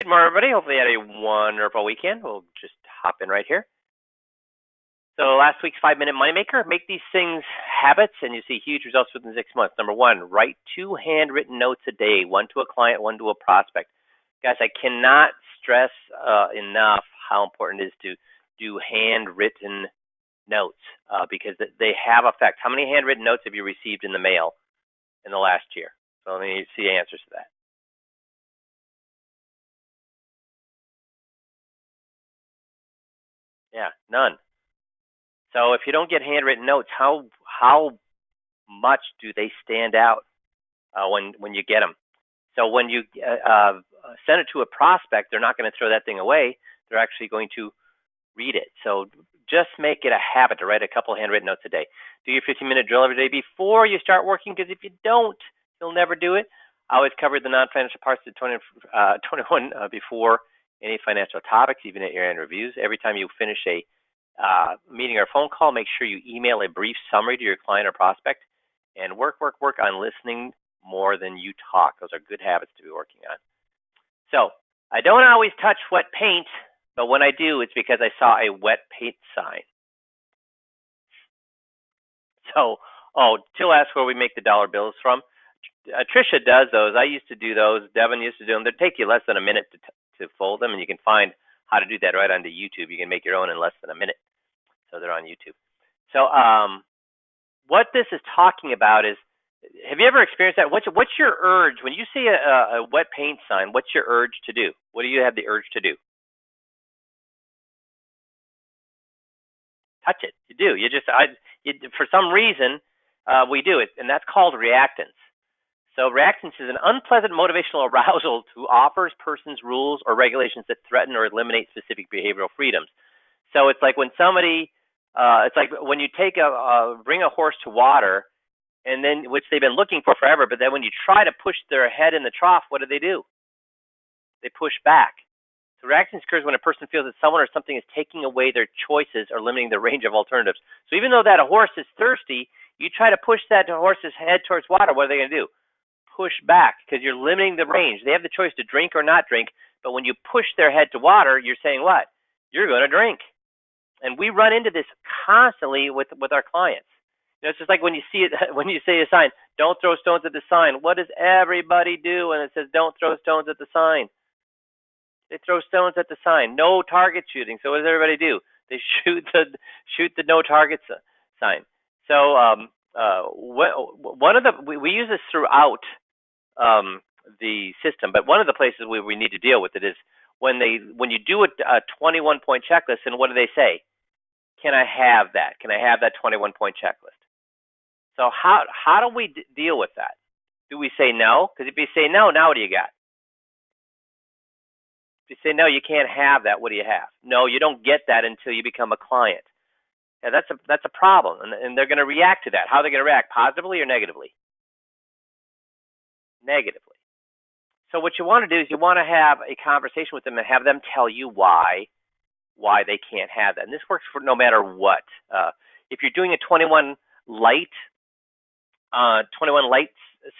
Good morning, everybody. Hopefully you had a wonderful weekend. We'll just hop in right here. So last week's 5-minute moneymaker, make these things habits and you see huge results within 6 months. Number one, write 2 handwritten notes a day, one to a client, one to a prospect. Guys, I cannot stress enough how important it is to do handwritten notes because they have effect. How many handwritten notes have you received in the mail in the last year? So let me see answers to that. Yeah, none. So if you don't get handwritten notes, how much do they stand out when you get them? So when you send it to a prospect, they're not going to throw that thing away. They're actually going to read it. So just make it a habit to write a couple handwritten notes a day. Do your 15-minute drill every day before you start working, because if you don't, you'll never do it. I always cover the non-financial parts of 21 before any financial topics, even at your end reviews. Every time you finish a meeting or a phone call, make sure you email a brief summary to your client or prospect, and work on listening more than you talk. Those are good habits to be working on. So I don't always touch wet paint, but when I do, it's because I saw a wet paint sign. So, Jill asked where we make the dollar bills from. Tricia does those. I used to do those. Devin used to do them. They take you less than a minute to fold them, and you can find how to do that right onto YouTube. You can make your own in less than a minute. So they're on YouTube. So what this is talking about is, have you ever experienced that? What's your urge when you see a wet paint sign? What's your urge to do? What do you have the urge to do? Touch it. You do. For some reason, we do it, and that's called reactance. So reactance is an unpleasant motivational arousal to offers, persons, rules, or regulations that threaten or eliminate specific behavioral freedoms. So it's like when somebody, it's like when you bring a horse to water, and then, which they've been looking for forever, but then when you try to push their head in the trough, what do? They push back. So reactance occurs when a person feels that someone or something is taking away their choices or limiting the range of alternatives. So even though that a horse is thirsty, you try to push that horse's head towards water, what are they going to do? Push back, because you're limiting the range. They have the choice to drink or not drink, but when you push their head to water, you're saying what? You're going to drink. And we run into this constantly with our clients. It's just like when you see a sign, don't throw stones at the sign. What does everybody do when it says don't throw stones at the sign? They throw stones at the sign. No target shooting. So what does everybody do? They shoot the no target sign. So we use this throughout the system, but one of the places we need to deal with it is when you do a 21-point checklist, and what do they say? Can I have that? Can I have that 21-point checklist? So how do we deal with that? Do we say no? Because if you say no, now what do you got? If you say no, you can't have that, what do you have? No, you don't get that until you become a client. Yeah, that's a problem, and they're going to react to that. How are they going to react? Positively or negatively? Negatively. So what you want to do is you want to have a conversation with them and have them tell you why they can't have that. And this works for no matter what. If you're doing a 21 light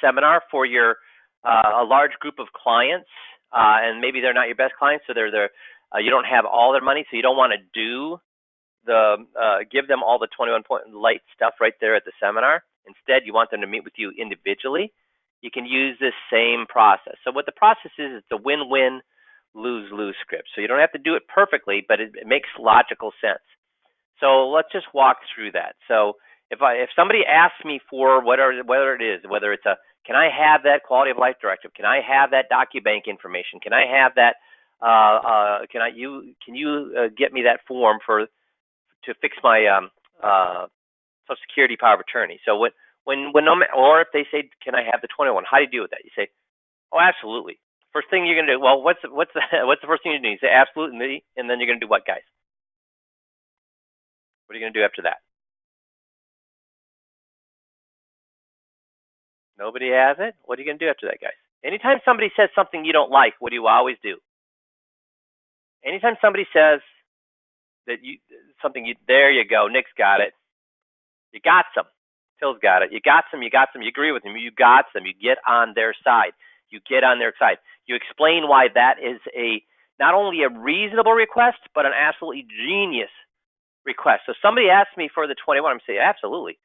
seminar for your a large group of clients, and maybe they're not your best clients, so you don't have all their money, so you don't want to give them all the 21-point light stuff right there at the seminar. Instead, you want them to meet with you individually. You can use this same process. So what the process is, it's a win-win, lose-lose script. So you don't have to do it perfectly, but it makes logical sense. So let's just walk through that. So if somebody asks me for whether it's can I have that quality of life directive? Can I have that DocuBank information? Can I have that? Can you get me that form to fix my Social Security power of attorney? So or if they say, can I have the 21? How do you deal with that? You say, oh, absolutely. First thing you're gonna do. Well, what's the first thing you do? You say absolutely, and then you're gonna do what, guys? What are you gonna do after that? Nobody has it? What are you going to do after that, guys? Anytime somebody says something you don't like, what do you always do? Anytime somebody says that there you go, Nick's got it. You got some. Phil's got it. You got some. You agree with him. You got some. You get on their side. You get on their side. You explain why that is not only a reasonable request, but an absolutely genius request. So somebody asks me for the 21, I'm saying, absolutely.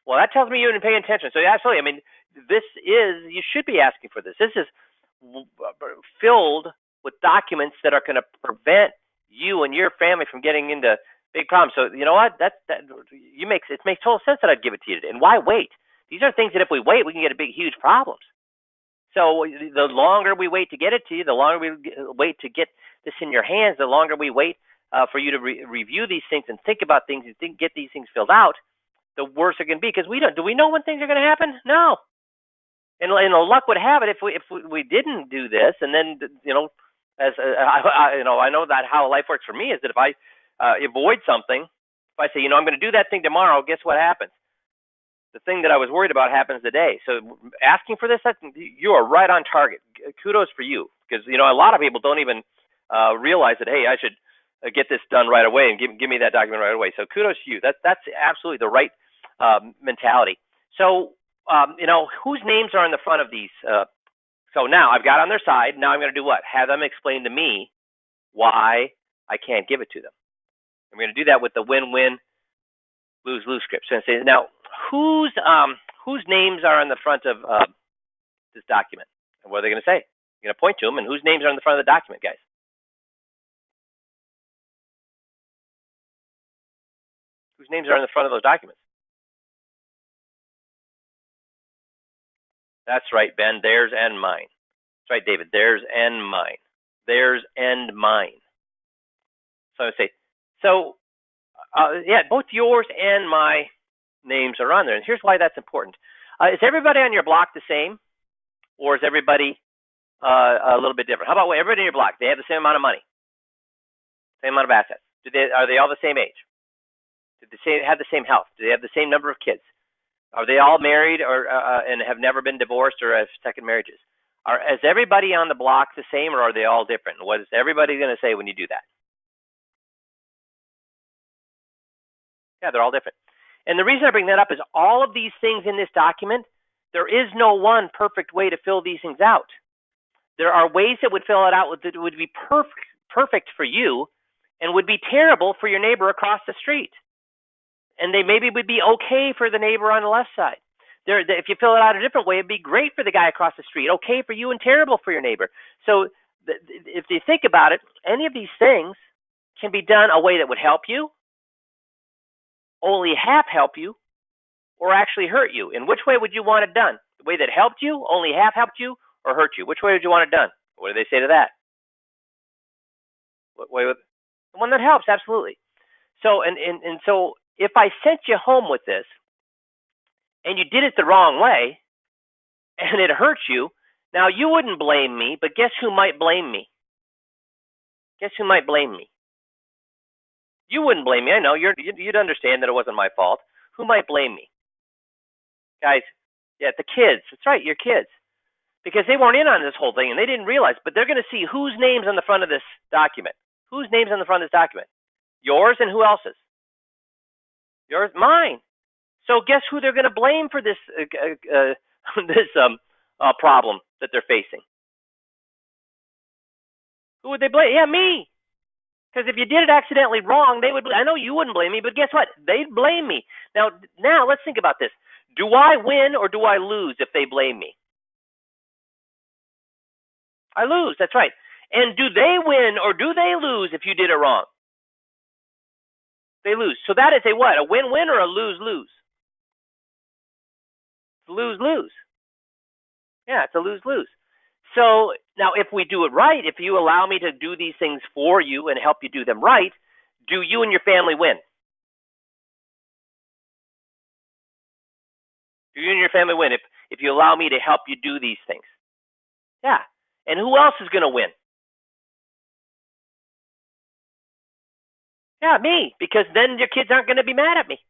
Well, that tells me you didn't pay attention. So absolutely, I mean, you should be asking for this. This is filled with documents that are going to prevent you and your family from getting into big problems. So you know what? It makes total sense that I'd give it to you today. And why wait? These are things that if we wait, we can get huge problems. So the longer we wait to get it to you, the longer we wait to get this in your hands, the longer we wait for you to review these things and think about things and get these things filled out, the worse it can be. Because do we know when things are going to happen? No. And luck would have it if we didn't do this, and then I know that how life works for me is that if I avoid something, if I say I'm going to do that thing tomorrow, guess what happens? The thing that I was worried about happens today. So asking for this, you are right on target. Kudos for you, because a lot of people don't even realize that. Hey, I should get this done right away and give me that document right away. So kudos to you. That's absolutely the right mentality. So whose names are in the front of these? So now I've got on their side. Now I'm going to do what? Have them explain to me why I can't give it to them. I'm going to do that with the win-win, lose-lose script. So I'm going to say, now, whose names are on the front of this document? And what are they going to say? You're going to point to them, and whose names are on the front of the document, guys? Whose names are on the front of those documents? That's right, Ben. Theirs and mine. That's right, David. Theirs and mine. Theirs and mine. So I would say, yeah, both yours and my names are on there. And here's why that's important. Is everybody on your block the same, or is everybody a little bit different? How about everybody in your block? They have the same amount of money, same amount of assets. Are they all the same age? Do they have the same health? Do they have the same number of kids? Are they all married or and have never been divorced or have second marriages? Is everybody on the block the same, or are they all different? What is everybody going to say when you do that? Yeah, they're all different. And the reason I bring that up is all of these things in this document, there is no one perfect way to fill these things out. There are ways that would fill it out that would be perfect for you and would be terrible for your neighbor across the street. And they maybe would be okay for the neighbor on the left side. If you fill it out a different way, it'd be great for the guy across the street, okay for you, and terrible for your neighbor. So if you think about it, any of these things can be done a way that would help you, only half help you, or actually hurt you. And which way would you want it done? The way that helped you, only half helped you, or hurt you? Which way would you want it done? What do they say to that? The one that helps, absolutely. So and so if I sent you home with this and you did it the wrong way and it hurt you, now you wouldn't blame me, but guess who might blame me? Guess who might blame me? You wouldn't blame me. I know you'd understand that it wasn't my fault. Who might blame me? Guys, yeah, the kids. That's right, your kids. Because they weren't in on this whole thing and they didn't realize, but they're going to see whose name's on the front of this document. Whose name's on the front of this document? Yours, and who else's? Yours, mine. So guess who they're going to blame for this problem that they're facing? Who would they blame? Yeah, me. Because if you did it accidentally wrong, they would. I know you wouldn't blame me, but guess what? They'd blame me. Now let's think about this. Do I win or do I lose if they blame me? I lose. That's right. And do they win or do they lose if you did it wrong? They lose. So that is a what? A win-win or a lose-lose? Lose-lose. Yeah, it's a lose-lose. So now if we do it right, if you allow me to do these things for you and help you do them right, do you and your family win? Do you and your family win if you allow me to help you do these things? Yeah. And who else is going to win? Yeah, me, because then your kids aren't going to be mad at me.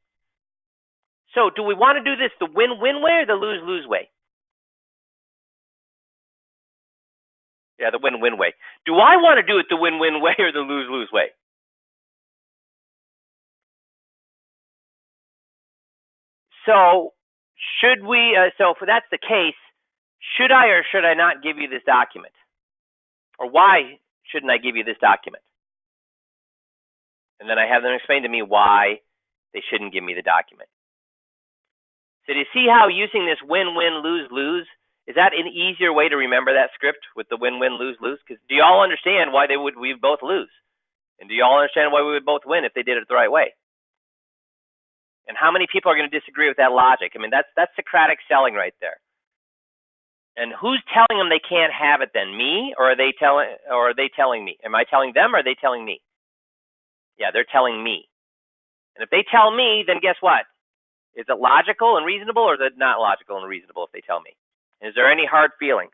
So do we want to do this the win-win way or the lose-lose way? Yeah, the win-win way. Do I want to do it the win-win way or the lose-lose way? So should we, so if that's the case, Should I or should I not give you this document? Or why shouldn't I give you this document? And then I have them explain to me why they shouldn't give me the document. So do you see how using this win-win, lose-lose, is that an easier way to remember that script with the win-win, lose-lose? Because do you all understand why we both lose? And do you all understand why we would both win if they did it the right way? And how many people are going to disagree with that logic? I mean, that's Socratic selling right there. And who's telling them they can't have it then? Me, or are they telling me? Am I telling them, or are they telling me? Yeah, they're telling me. And if they tell me, then guess what? Is it logical and reasonable, or is it not logical and reasonable if they tell me? Is there any hard feelings?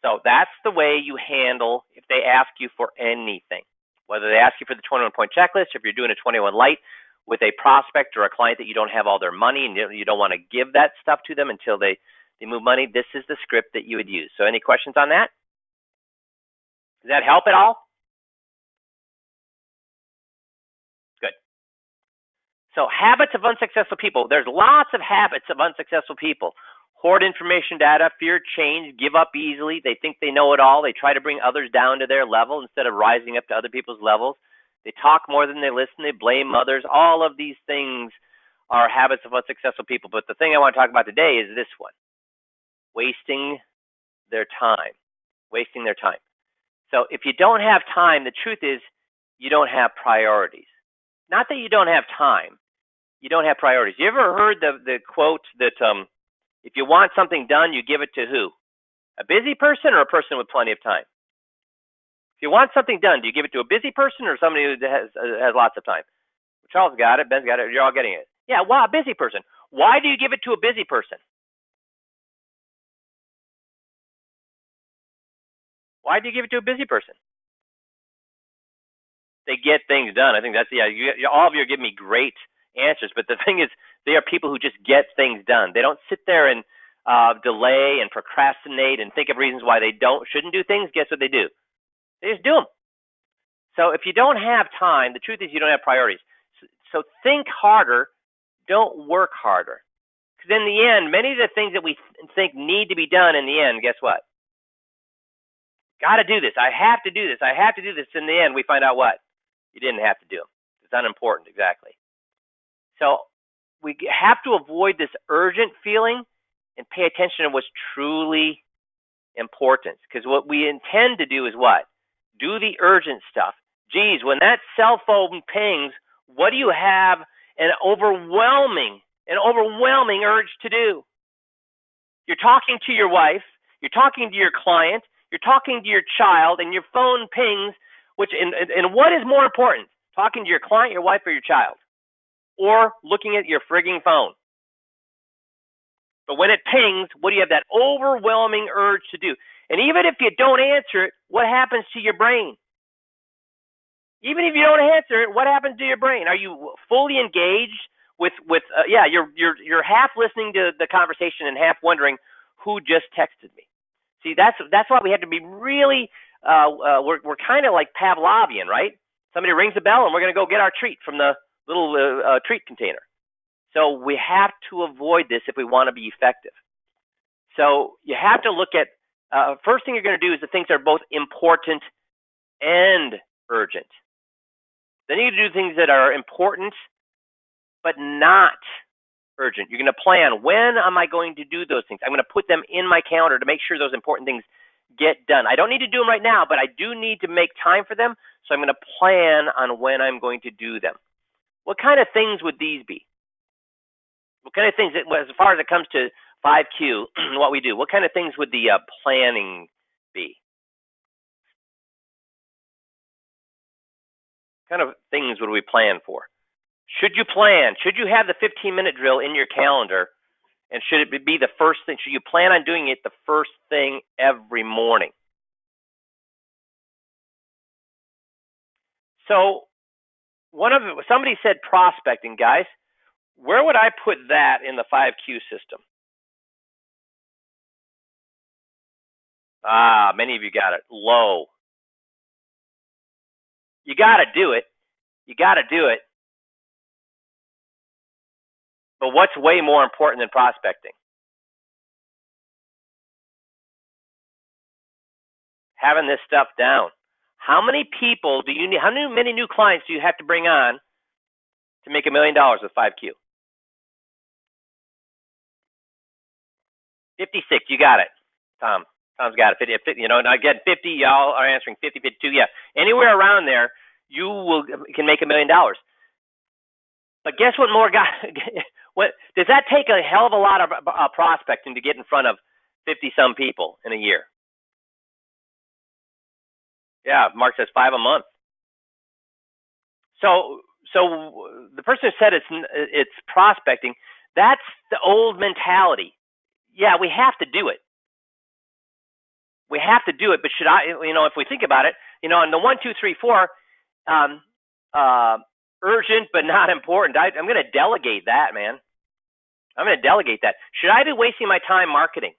So that's the way you handle if they ask you for anything. Whether they ask you for the 21-point checklist, if you're doing a 21 light with a prospect or a client that you don't have all their money and you don't want to give that stuff to them until they move money, this is the script that you would use. So any questions on that? Does that help at all? Good. So habits of unsuccessful people. There's lots of habits of unsuccessful people. Hoard information data, fear change, give up easily. They think they know it all. They try to bring others down to their level instead of rising up to other people's levels. They talk more than they listen. They blame others. All of these things are habits of unsuccessful people. But the thing I want to talk about today is this one: wasting their time. Wasting their time. So if you don't have time, the truth is you don't have priorities. Not that you don't have time. You don't have priorities. You ever heard the quote that if you want something done, you give it to who? A busy person or a person with plenty of time? If you want something done, do you give it to a busy person or somebody who has lots of time? Charles got it. Ben's got it. You're all getting it. Yeah, wow, a busy person. Why do you give it to a busy person? Why do you give it to a busy person? They get things done. I think that's, yeah, all of you are giving me great answers, but the thing is, they are people who just get things done. They don't sit there and delay and procrastinate and think of reasons why they shouldn't do things. Guess what they do? They just do them. So if you don't have time, the truth is you don't have priorities. So think harder, don't work harder. Because in the end, many of the things that we think need to be done in the end, guess what? Got to do this. I have to do this. I have to do this. In the end, we find out what? You didn't have to do them. It's unimportant, exactly. So we have to avoid this urgent feeling and pay attention to what's truly important. Because what we intend to do is what? Do the urgent stuff. Geez, when that cell phone pings, what do you have an overwhelming urge to do? You're talking to your wife, you're talking to your client, you're talking to your child, and your phone pings, and what is more important? Talking to your client, your wife, or your child? Or looking at your frigging phone? But when it pings, what do you have that overwhelming urge to do? And even if you don't answer it, what happens to your brain? Even if you don't answer it, what happens to your brain? Are you fully engaged with you're half listening to the conversation and half wondering who just texted me. See, that's why we have to be really we're kind of like Pavlovian, right? Somebody rings the bell and we're going to go get our treat from the little treat container. So we have to avoid this if we want to be effective. So you have to look at first thing you're going to do is the things that are both important and urgent. Then you do things that are important but not urgent. You're going to plan, when am I going to do those things? I'm going to put them in my calendar to make sure those important things get done. I don't need to do them right now, but I do need to make time for them, so I'm going to plan on when I'm going to do them. What kind of things would these be? What kind of things, as far as it comes to 5Q, what we do, what kind of things would the planning be? What kind of things would we plan for? Should you plan? Should you have the 15-minute drill in your calendar? And should it be the first thing? Should you plan on doing it the first thing every morning? So somebody said prospecting, guys. Where would I put that in the 5Q system? Many of you got it. Low. You got to do it. You got to do it. But what's way more important than prospecting? Having this stuff down. How many people do you need? How many new clients do you have to bring on to make $1 million with 5Q? 56. You got it, Tom. Tom's got it. 50, and again, 50. Y'all are answering 50, 52. Yeah, anywhere around there, you can make $1 million. But guess what? More guys. What does that take? A hell of a lot of prospecting to get in front of 50 some people in a year. Yeah, Mark says 5 a month. So the person who said it's prospecting, that's the old mentality. Yeah, we have to do it. We have to do it, but should I? If we think about it, in the 1, 2, 3, 4, urgent but not important. I'm going to delegate that, man. I'm going to delegate that. Should I be wasting my time marketing?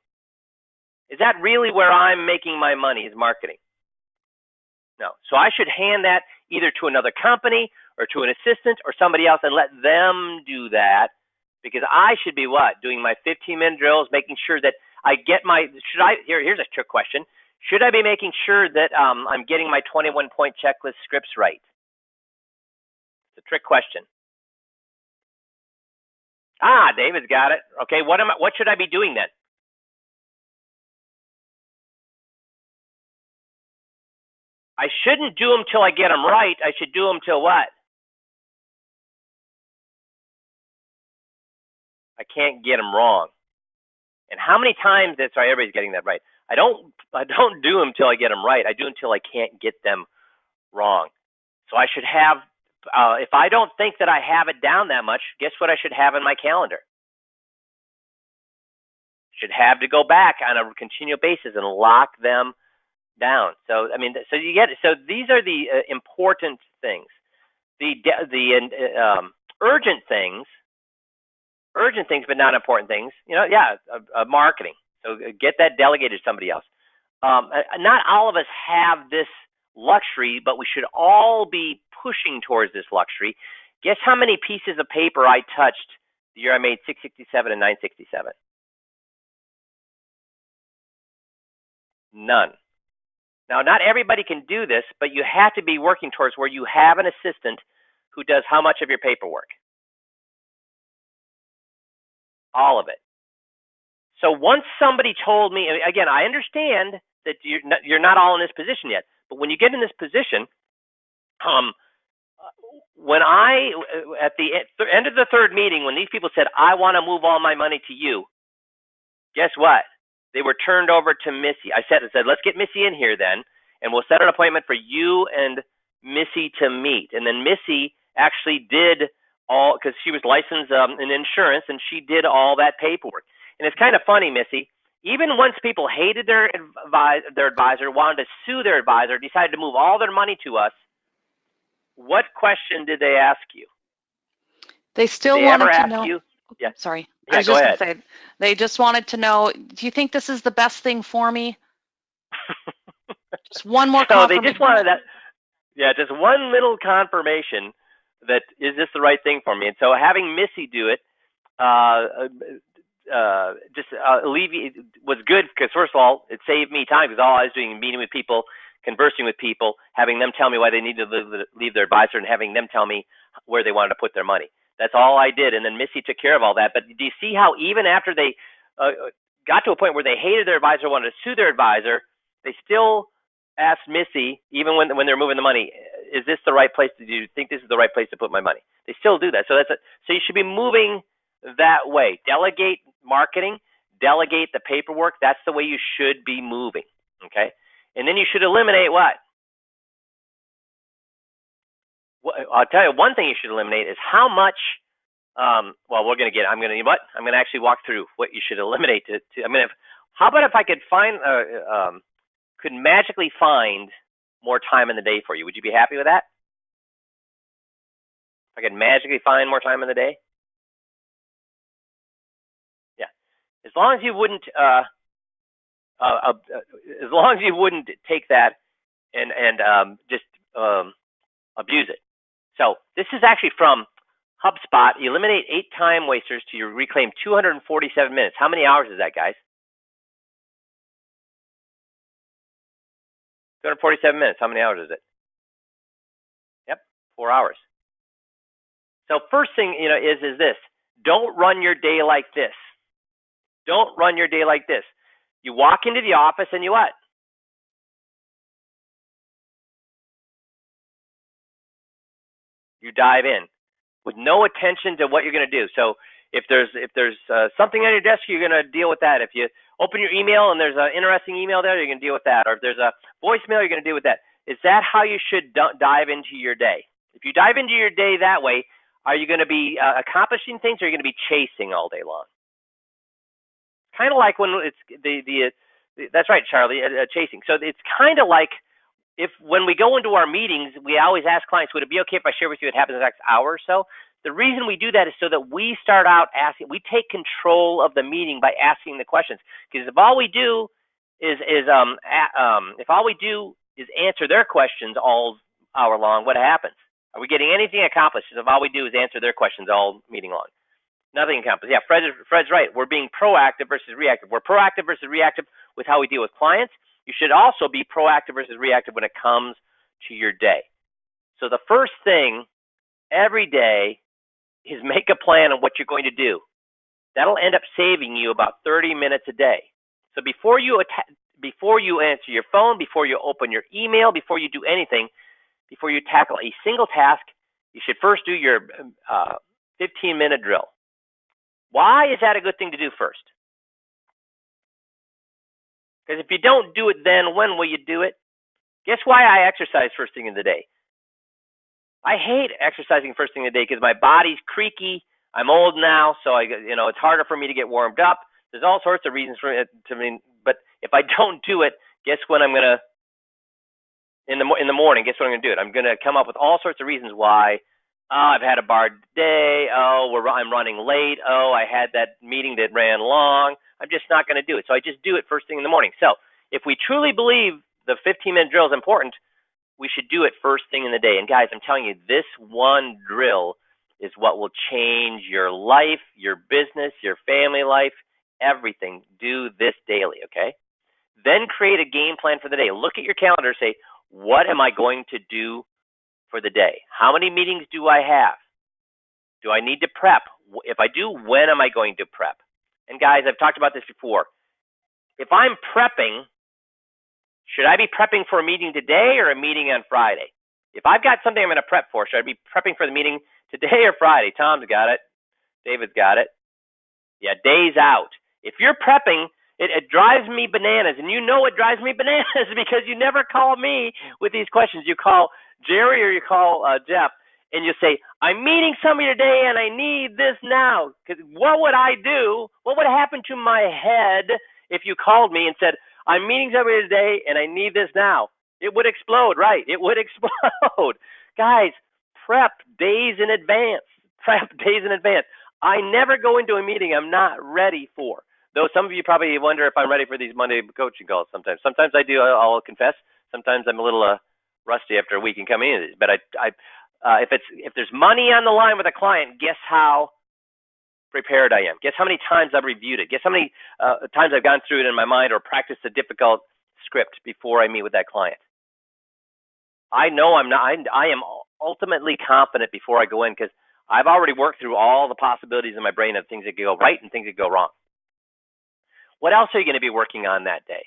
Is that really where I'm making my money? Is marketing? No. So I should hand that either to another company or to an assistant or somebody else and let them do that, because I should be what? Doing my 15-minute drills, making sure that I get my, here's a trick question. Should I be making sure that I'm getting my 21-point checklist scripts right? It's a trick question. David's got it. Okay, what should I be doing then? I shouldn't do them till I get them right. I should do them till what? I can't get them wrong. And how many times sorry, everybody's getting that right. I don't do them till I get them right. I do them till I can't get them wrong. So I should have, if I don't think that I have it down that much, guess what I should have in my calendar? Should have to go back on a continual basis and lock them down. So so you get it. So these are the important things. The urgent things, but not important things. Marketing. So get that delegated to somebody else. Not all of us have this luxury, but we should all be pushing towards this luxury. Guess how many pieces of paper I touched the year I made 667 and 967? None. Now, not everybody can do this, but you have to be working towards where you have an assistant who does how much of your paperwork? All of it. So once somebody told me, again, I understand that you're not all in this position yet, but when you get in this position, when at the end of the third meeting, when these people said, I want to move all my money to you, guess what? They were turned over to Missy. I said, let's get Missy in here then, and we'll set an appointment for you and Missy to meet. And then Missy actually did all, because she was licensed in insurance, and she did all that paperwork. And it's kind of funny, Missy, even once people hated their advisor, wanted to sue their advisor, decided to move all their money to us, what question did they ask you? They still wanted to know. Yeah. Sorry. Yeah, I was just going to say, they just wanted to know, do you think this is the best thing for me? Just one more confirmation. So they just wanted that. Yeah, just one little confirmation that, is this the right thing for me? And so having Missy do it was good, because first of all, it saved me time, because all I was doing, meeting with people, conversing with people, having them tell me why they needed to leave their advisor, and having them tell me where they wanted to put their money. That's all I did, and then Missy took care of all that. But do you see how even after they got to a point where they hated their advisor, wanted to sue their advisor, they still asked Missy, even when they're moving the money, is this the right place do you think this is the right place to put my money? They still do that. So so you should be moving that way. Delegate marketing, delegate the paperwork. That's the way you should be moving. Okay? And then you should eliminate what? I'll tell you, one thing you should eliminate is how much. I'm going to actually walk through what you should eliminate. How about if I could could magically find more time in the day for you? Would you be happy with that? If I could magically find more time in the day? Yeah. As long as you wouldn't, take that and just abuse it. So this is actually from HubSpot, eliminate 8 time wasters to reclaim 247 minutes. How many hours is that, guys? 247 minutes. How many hours is it? Yep, 4 hours. So first thing, is this. Don't run your day like this. Don't run your day like this. You walk into the office and you what? You dive in with no attention to what you're going to do. So if there's something on your desk, you're going to deal with that. If you open your email and there's an interesting email there, you're going to deal with that. Or if there's a voicemail, you're going to deal with that. Is that how you should dive into your day? If you dive into your day that way, are you going to be accomplishing things, or are you going to be chasing all day long? Kind of like when it's that's right, Charlie, chasing. So it's kind of like when we go into our meetings, we always ask clients, would it be okay if I share with you what happens in the next hour or so? The reason we do that is so that we start out asking, we take control of the meeting by asking the questions. Because if all we do is answer their questions all hour long, what happens? Are we getting anything accomplished if all we do is answer their questions all meeting long? Nothing accomplished. Yeah, Fred's right. We're being proactive versus reactive. We're proactive versus reactive with how we deal with clients. You should also be proactive versus reactive when it comes to your day. So the first thing every day is make a plan on what you're going to do. That'll end up saving you about 30 minutes a day. So before you answer your phone, before you open your email, before you do anything, before you tackle a single task, you should first do your 15-minute drill. Why is that a good thing to do first? Because if you don't do it then, when will you do it? Guess why I exercise first thing in the day? I hate exercising first thing in the day because my body's creaky. I'm old now, so it's harder for me to get warmed up. There's all sorts of reasons for it to mean, but if I don't do it, guess when I'm gonna in the morning? Guess when I'm gonna do it? I'm gonna come up with all sorts of reasons why. I've had a bad day. I'm running late. I had that meeting that ran long. I'm just not going to do it. So I just do it first thing in the morning. So if we truly believe the 15-minute drill is important, we should do it first thing in the day. And guys, I'm telling you, this one drill is what will change your life, your business, your family life, everything. Do this daily, okay? Then create a game plan for the day. Look at your calendar. Say, what am I going to do for the day? How many meetings do I have? Do I need to prep? If I do, when am I going to prep? And guys, I've talked about this before. If I'm prepping, should I be prepping for a meeting today or a meeting on Friday? If I've got something I'm going to prep for, should I be prepping for the meeting today or Friday? Tom's got it. David's got it. Yeah, days out. If you're prepping, it drives me bananas. And you know it drives me bananas because you never call me with these questions. You call Jerry or you call Jeff, and you say, I'm meeting somebody today and I need this now. Because what would I do? What would happen to my head if you called me and said, I'm meeting somebody today and I need this now? It would explode, right? It would explode. Guys, prep days in advance. Prep days in advance. I never go into a meeting I'm not ready for. Though some of you probably wonder if I'm ready for these Monday coaching calls sometimes. Sometimes I do, I'll confess. Sometimes I'm a little rusty after a week in coming in. But if there's money on the line with a client, guess how prepared I am. Guess how many times I've reviewed it. Guess how many times I've gone through it in my mind or practiced a difficult script before I meet with that client. I know I am ultimately confident before I go in because I've already worked through all the possibilities in my brain of things that could go right and things that go wrong. What else are you going to be working on that day?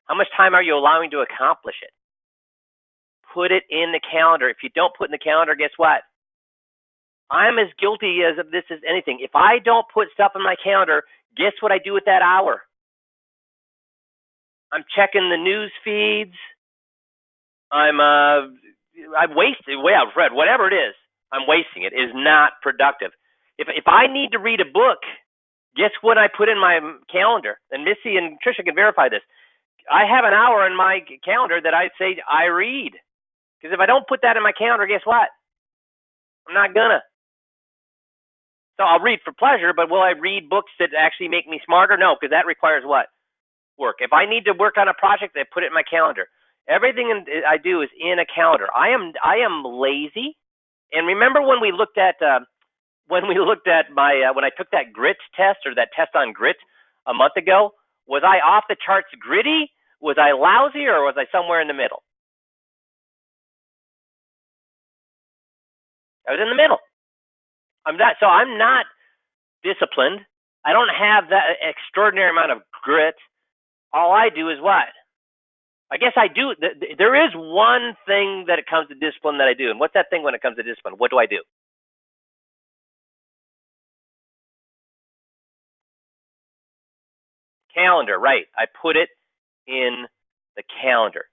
How much time are you allowing to accomplish it? Put it in the calendar. If you don't put in the calendar, guess what? I'm as guilty of this as anything. If I don't put stuff in my calendar, guess what I do with that hour? I'm checking the news feeds. I'm wasting. Well, Fred, whatever it is, I'm wasting it. It is not productive. If I need to read a book, guess what I put in my calendar? And Missy and Trisha can verify this. I have an hour in my calendar that I say I read. Because if I don't put that in my calendar, guess what? I'm not gonna. So I'll read for pleasure, but will I read books that actually make me smarter? No, because that requires what? Work. If I need to work on a project, I put it in my calendar. Everything I do is in a calendar. I am lazy. And remember when we looked at when we looked at my, when I took that grit test or that test on grit a month ago, was I off the charts gritty? Was I lousy, or was I somewhere in the middle? I was in the middle. I'm not disciplined. I don't have that extraordinary amount of grit. All I do is what? I guess I do. There is one thing that it comes to discipline that I do. And what's that thing when it comes to discipline? What do I do? Calendar, right. I put it in the calendar.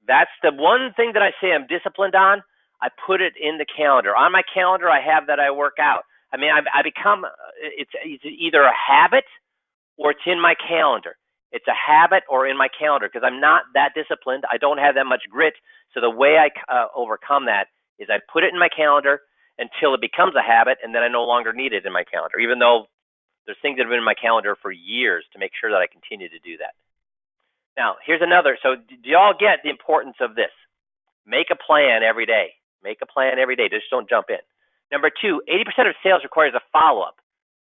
That's the one thing that I say I'm disciplined on. I put it in the calendar. On my calendar, I have that I work out. I mean, I become, it's either a habit or it's in my calendar. It's a habit or in my calendar because I'm not that disciplined. I don't have that much grit. So the way I overcome that is I put it in my calendar until it becomes a habit, and then I no longer need it in my calendar, even though there's things that have been in my calendar for years to make sure that I continue to do that. Now, here's another. So do you all get the importance of this? Make a plan every day. Make a plan every day. Just don't jump in. Number two, 80% of sales requires a follow-up.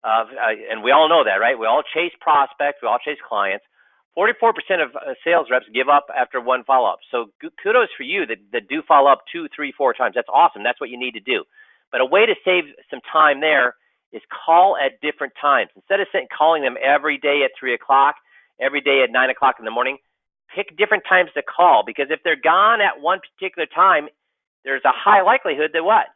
And we all know that, right? We all chase prospects. We all chase clients. 44% of sales reps give up after one follow-up. So kudos for you that do follow up 2, 3, 4 times. That's awesome. That's what you need to do. But a way to save some time there is call at different times. Instead of calling them every day at 3 o'clock, every day at 9 o'clock in the morning, pick different times to call, because if they're gone at one particular time, there's a high likelihood that what?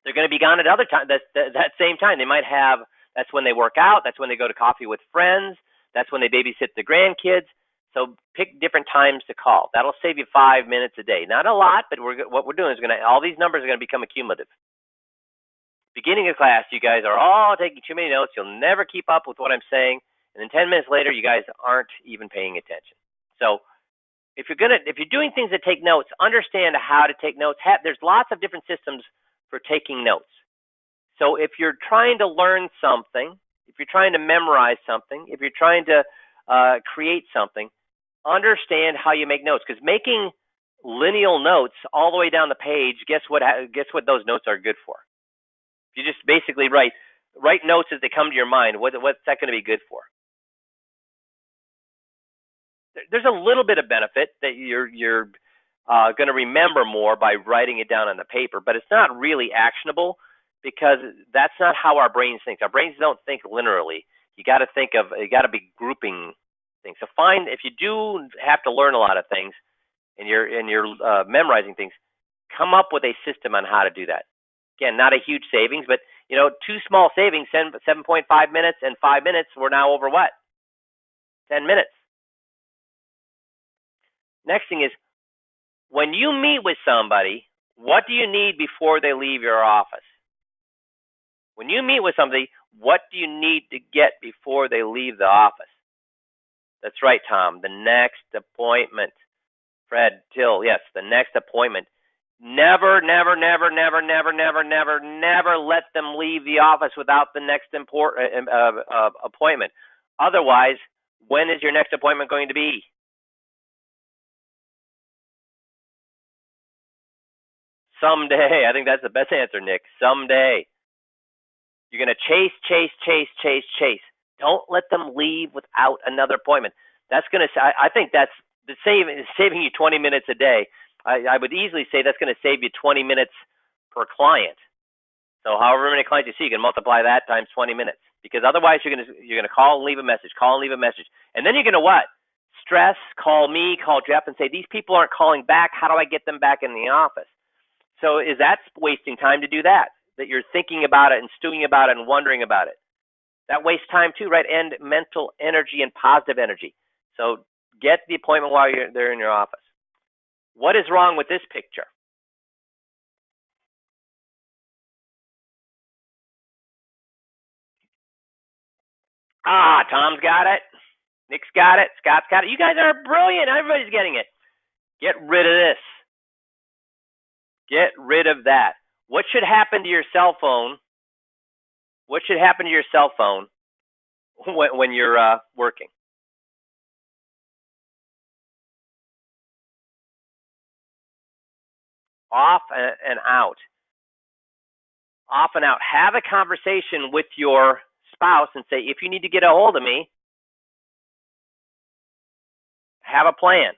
They're going to be gone at other time. That same time. They might have, that's when they work out. That's when they go to coffee with friends. That's when they babysit the grandkids. So pick different times to call. That'll save you 5 minutes a day. Not a lot, but what we're doing is all these numbers are going to become accumulative. Beginning of class, you guys are all taking too many notes. You'll never keep up with what I'm saying. And then 10 minutes later, you guys aren't even paying attention. So if you're doing things that take notes, understand how to take notes. There's lots of different systems for taking notes. So if you're trying to learn something, if you're trying to memorize something, if you're trying to create something, understand how you make notes. Because making lineal notes all the way down the page, guess what those notes are good for? If you just basically write notes as they come to your mind, what's that going to be good for? There's a little bit of benefit that you're going to remember more by writing it down on the paper, but it's not really actionable because that's not how our brains think. Our brains don't think linearly. You got to be grouping things. So if you do have to learn a lot of things and you're memorizing things, come up with a system on how to do that. Again, not a huge savings, but 2 small savings, 7.5 minutes and 5 minutes, we're now over what? 10 minutes. Next thing is, when you meet with somebody, what do you need before they leave your office? When you meet with somebody, what do you need to get before they leave the office? That's right, Tom, the next appointment. Fred, Till, yes, the next appointment. Never, never, never, never, never, never, never, never let them leave the office without the next appointment. Otherwise, when is your next appointment going to be? Someday. I think that's the best answer, Nick. Someday. You're going to chase, chase, chase, chase, chase. Don't let them leave without another appointment. That's going to, I think that's saving you 20 minutes a day. I would easily say that's going to save you 20 minutes per client. So however many clients you see, you can multiply that times 20 minutes. Because otherwise you're going to call and leave a message, and then you're going to what? Stress, call me, call Jeff, and say, these people aren't calling back. How do I get them back in the office? So is that wasting time to do that? That you're thinking about it and stewing about it and wondering about it. That wastes time too, right? And mental energy and positive energy. So get the appointment while they're in your office. What is wrong with this picture? Tom's got it. Nick's got it. Scott's got it. You guys are brilliant. Everybody's getting it. Get rid of this. Get rid of that. What should happen to your cell phone? What should happen to your cell phone when you're working? Off and out. Off and out. Have a conversation with your spouse and say, if you need to get a hold of me, have a plan.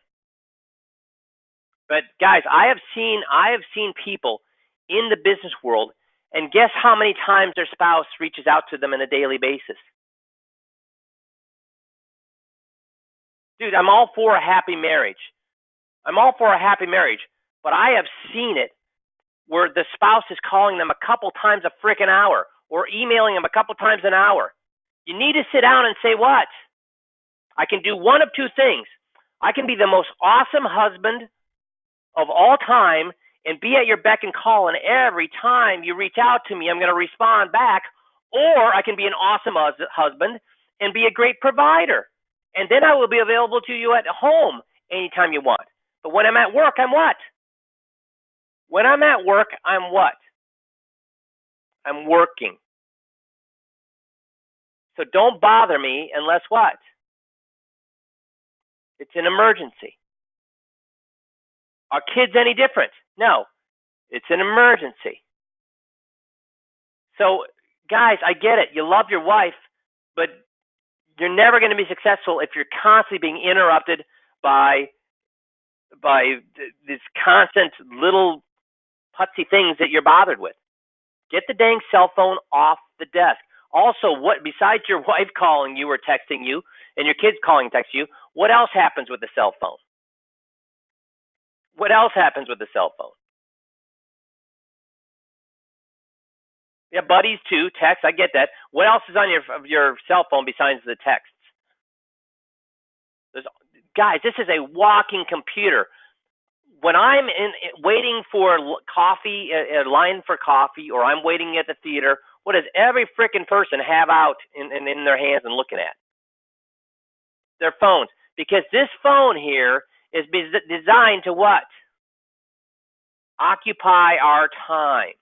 But guys, I have seen people in the business world, and guess how many times their spouse reaches out to them on a daily basis? Dude, I'm all for a happy marriage. I'm all for a happy marriage, but I have seen it where the spouse is calling them a couple times a freaking hour or emailing them a couple times an hour. You need to sit down and say, what? I can do one of two things. I can be the most awesome husband of all time and be at your beck and call, and every time you reach out to me, I'm going to respond back. Or I can be an awesome husband and be a great provider. And then I will be available to you at home anytime you want. But when I'm at work, I'm what? When I'm at work, I'm what? I'm working. So don't bother me unless what? It's an emergency. Are kids any different? No. It's an emergency. So, guys, I get it. You love your wife, but you're never going to be successful if you're constantly being interrupted by this constant little putsy things that you're bothered with. Get the dang cell phone off the desk. Also, what besides your wife calling you or texting you and your kids calling and texting you, what else happens with the cell phone? What else happens with the cell phone? Yeah, buddies too, text, I get that. What else is on your cell phone besides the texts? Guys, this is a walking computer. When I'm waiting for coffee, a line for coffee, or I'm waiting at the theater, what does every freaking person have out in their hands and looking at? Their phones. Because this phone here is designed to what? Occupy our time.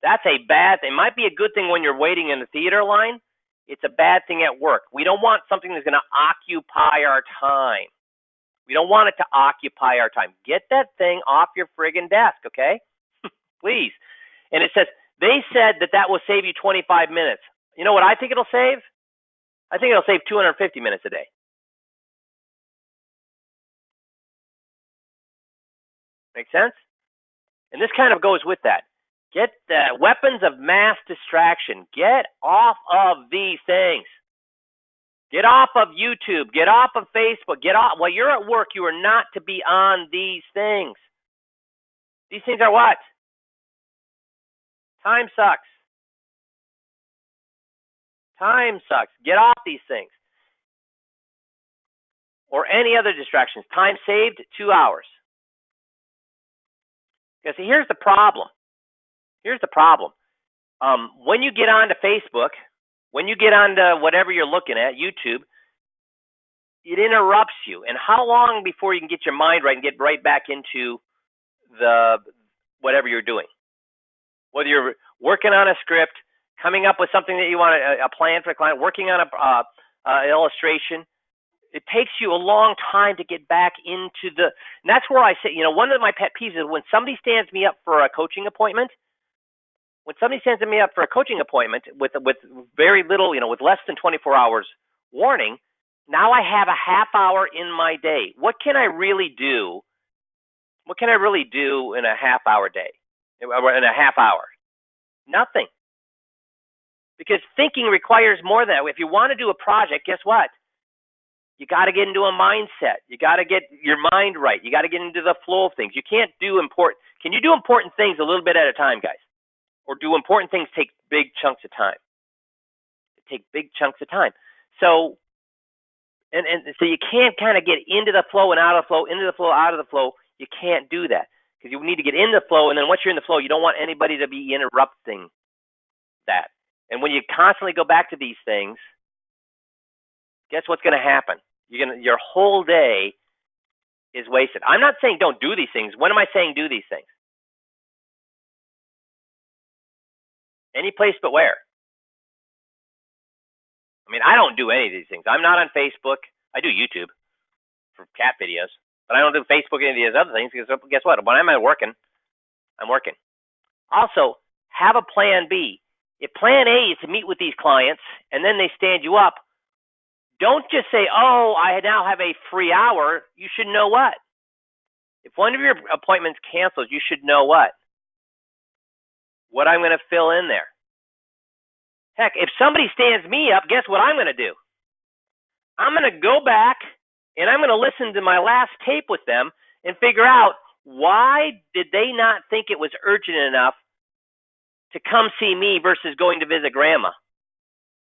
That's a bad thing. It might be a good thing when you're waiting in the theater line. It's a bad thing at work. We don't want something that's going to occupy our time. We don't want it to occupy our time. Get that thing off your friggin' desk, okay? Please. And it says, they said that will save you 25 minutes. You know what I think it'll save? I think it'll save 250 minutes a day. Make sense? And this kind of goes with that. Get the weapons of mass distraction. Get off of these things. Get off of YouTube. Get off of Facebook. Get off. While you're at work, you are not to be on these things. These things are what? Time sucks. Time sucks. Get off these things. Or any other distractions. Time saved, 2 hours. Because here's the problem. Here's the problem. When you get onto Facebook, when you get onto whatever you're looking at, YouTube, it interrupts you. And how long before you can get your mind right and get right back into the whatever you're doing? Whether you're working on a script, coming up with something that you want, a plan for a client, working on an illustration, it takes you a long time to get back into and that's where I say, one of my pet peeves is when somebody stands me up for a coaching appointment. When somebody stands me up for a coaching appointment with very little, with less than 24 hours warning, now I have a half hour in my day. What can I really do? What can I really do in a half hour day? In a half hour? Nothing. Because thinking requires more than that. If you want to do a project, guess what? You got to get into a mindset. You got to get your mind right. You got to get into the flow of things. You can't do Can you do important things a little bit at a time, guys? Or do important things take big chunks of time? Take big chunks of time. So, and so you can't kind of get into the flow and out of the flow, into the flow, out of the flow. You can't do that because you need to get in the flow. And then once you're in the flow, you don't want anybody to be interrupting that. And when you constantly go back to these things, guess what's going to happen? Your whole day is wasted. I'm not saying don't do these things. When am I saying do these things? Any place but where? I mean, I don't do any of these things. I'm not on Facebook. I do YouTube for cat videos, but I don't do Facebook or any of these other things because guess what? When I'm at working, I'm working. Also, have a plan B. If plan A is to meet with these clients and then they stand you up, don't just say, oh, I now have a free hour. You should know what? If one of your appointments cancels, you should know what I'm going to fill in there. Heck, if somebody stands me up, guess what I'm going to do? I'm going to go back and I'm going to listen to my last tape with them and figure out, why did they not think it was urgent enough to come see me versus going to visit grandma,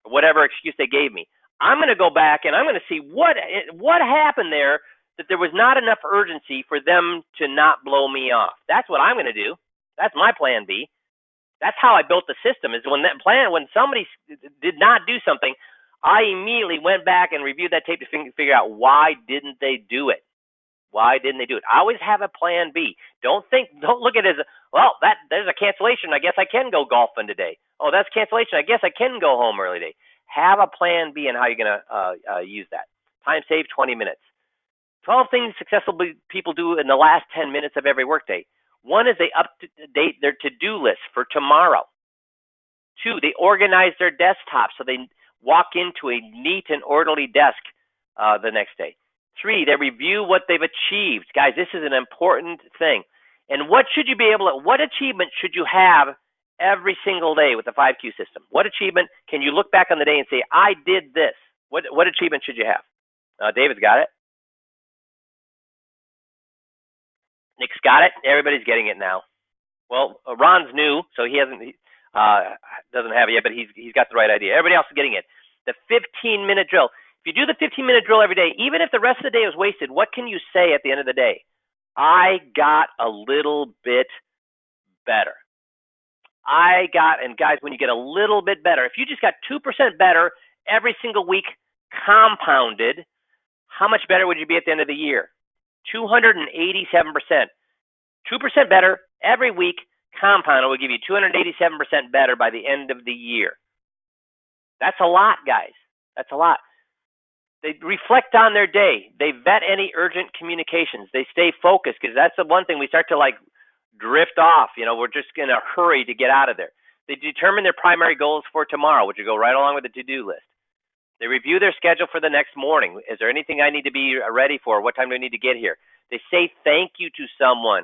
or whatever excuse they gave me? I'm going to go back and I'm going to see what happened there, that there was not enough urgency for them to not blow me off. That's what I'm going to do. That's my plan B. That's how I built the system, is when somebody did not do something, I immediately went back and reviewed that tape to figure out, why didn't they do it? Why didn't they do it? I always have a plan B. Don't look at it as, well, there's a cancellation. I guess I can go golfing today. Oh, that's cancellation. I guess I can go home early today. Have a plan B on how you're going to use that. Time saved, 20 minutes. 12 things successful people do in the last 10 minutes of every workday. One is they update their to-do list for tomorrow. 2, they organize their desktop so they walk into a neat and orderly desk the next day. 3, they review what they've achieved. Guys, this is an important thing. And what achievement should you have every single day with the 5Q system? What achievement can you look back on the day and say, I did this? What achievement should you have? David's got it. Nick's got it. Everybody's getting it now. Well, Ron's new, so he doesn't have it yet, but he's got the right idea. Everybody else is getting it. The 15-minute drill. If you do the 15-minute drill every day, even if the rest of the day is wasted, what can you say at the end of the day? I got a little bit better. And guys, when you get a little bit better, if you just got 2% better every single week compounded, how much better would you be at the end of the year? 287%. 2% better every week compounded will give you 287% better by the end of the year. That's a lot, guys. That's a lot. They reflect on their day. They vet any urgent communications. They stay focused, because that's the one thing we start to drift off. We're just in a hurry to get out of there. They determine their primary goals for tomorrow, which will go right along with the to-do list. They review their schedule for the next morning. Is there anything I need to be ready for? What time do I need to get here? They say thank you to someone.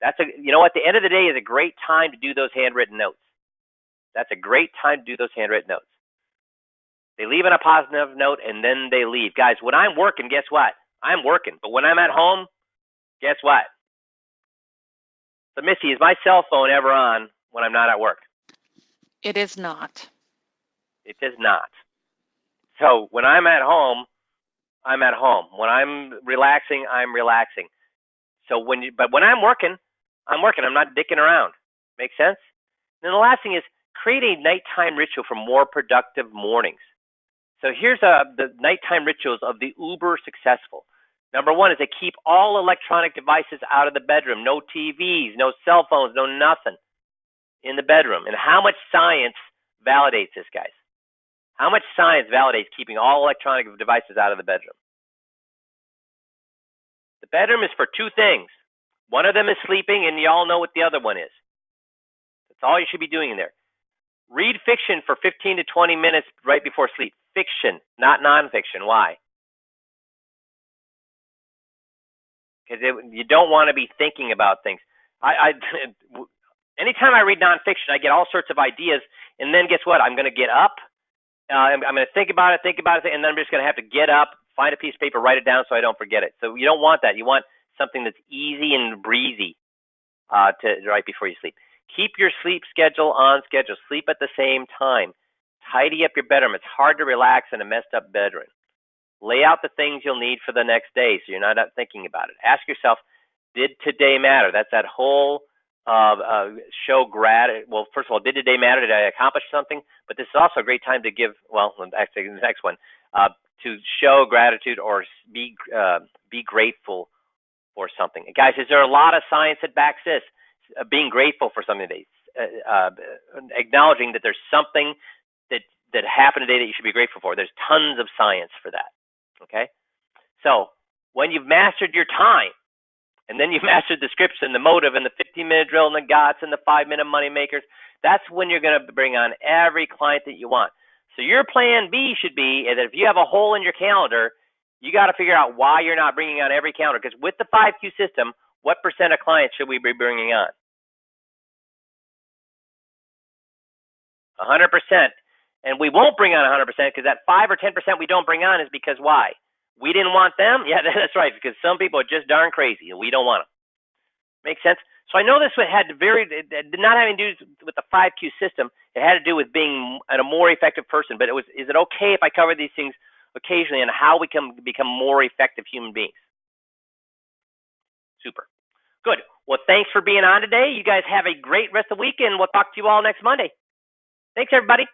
At the end of the day is a great time to do those handwritten notes. That's a great time to do those handwritten notes. They leave on a positive note and then they leave. Guys, when I'm working, guess what? I'm working. But when I'm at home, guess what? So Missy, is my cell phone ever on when I'm not at work? It is not. It is not. So when I'm at home, I'm at home. When I'm relaxing, I'm relaxing. But when I'm working, I'm working. I'm not dicking around. Make sense? And then the last thing is, create a nighttime ritual for more productive mornings. So here's the nighttime rituals of the uber successful. Number 1 is they keep all electronic devices out of the bedroom. No TVs, no cell phones, no nothing in the bedroom. And how much science validates this, guys? How much science validates keeping all electronic devices out of the bedroom? The bedroom is for 2 things. One of them is sleeping, and you all know what the other one is. That's all you should be doing in there. Read fiction for 15 to 20 minutes right before sleep. Fiction, not nonfiction. Why? Because you don't want to be thinking about things. Anytime I read nonfiction, I get all sorts of ideas, and then guess what? I'm going to get up. I'm going to think about it, and then I'm just going to have to get up, find a piece of paper, write it down so I don't forget it. So you don't want that. You want something that's easy and breezy right before you sleep. Keep your sleep schedule on schedule. Sleep at the same time. Tidy up your bedroom. It's hard to relax in a messed up bedroom. Lay out the things you'll need for the next day so you're not thinking about it. Ask yourself, did today matter? That's that whole show gratitude. Well, first of all, did today matter? Did I accomplish something? But this is also a great time to give, well, actually the next one, to show gratitude or be grateful for something. And guys, is there a lot of science that backs this? Being grateful for something today, acknowledging that there's something that happened today that you should be grateful for. There's tons of science for that. Okay, so when you've mastered your time, And then you master the scripts and the motive and the 15-minute drill and the GOTS and the 5-minute money makers. That's when you're going to bring on every client that you want. So your plan B should be that if you have a hole in your calendar, you got to figure out why you're not bringing on every calendar. Because with the 5Q system, what percent of clients should we be bringing on? 100%. And we won't bring on 100% because that 5 or 10% we don't bring on is because why? We didn't want them? Yeah, that's right, because some people are just darn crazy and we don't want them. Make sense? So I know this had it did not have anything to do with the 5Q system. It had to do with being a more effective person. But is it okay if I cover these things occasionally and how we can become more effective human beings? Super. Good. Well, thanks for being on today. You guys have a great rest of the week, and we'll talk to you all next Monday. Thanks, everybody.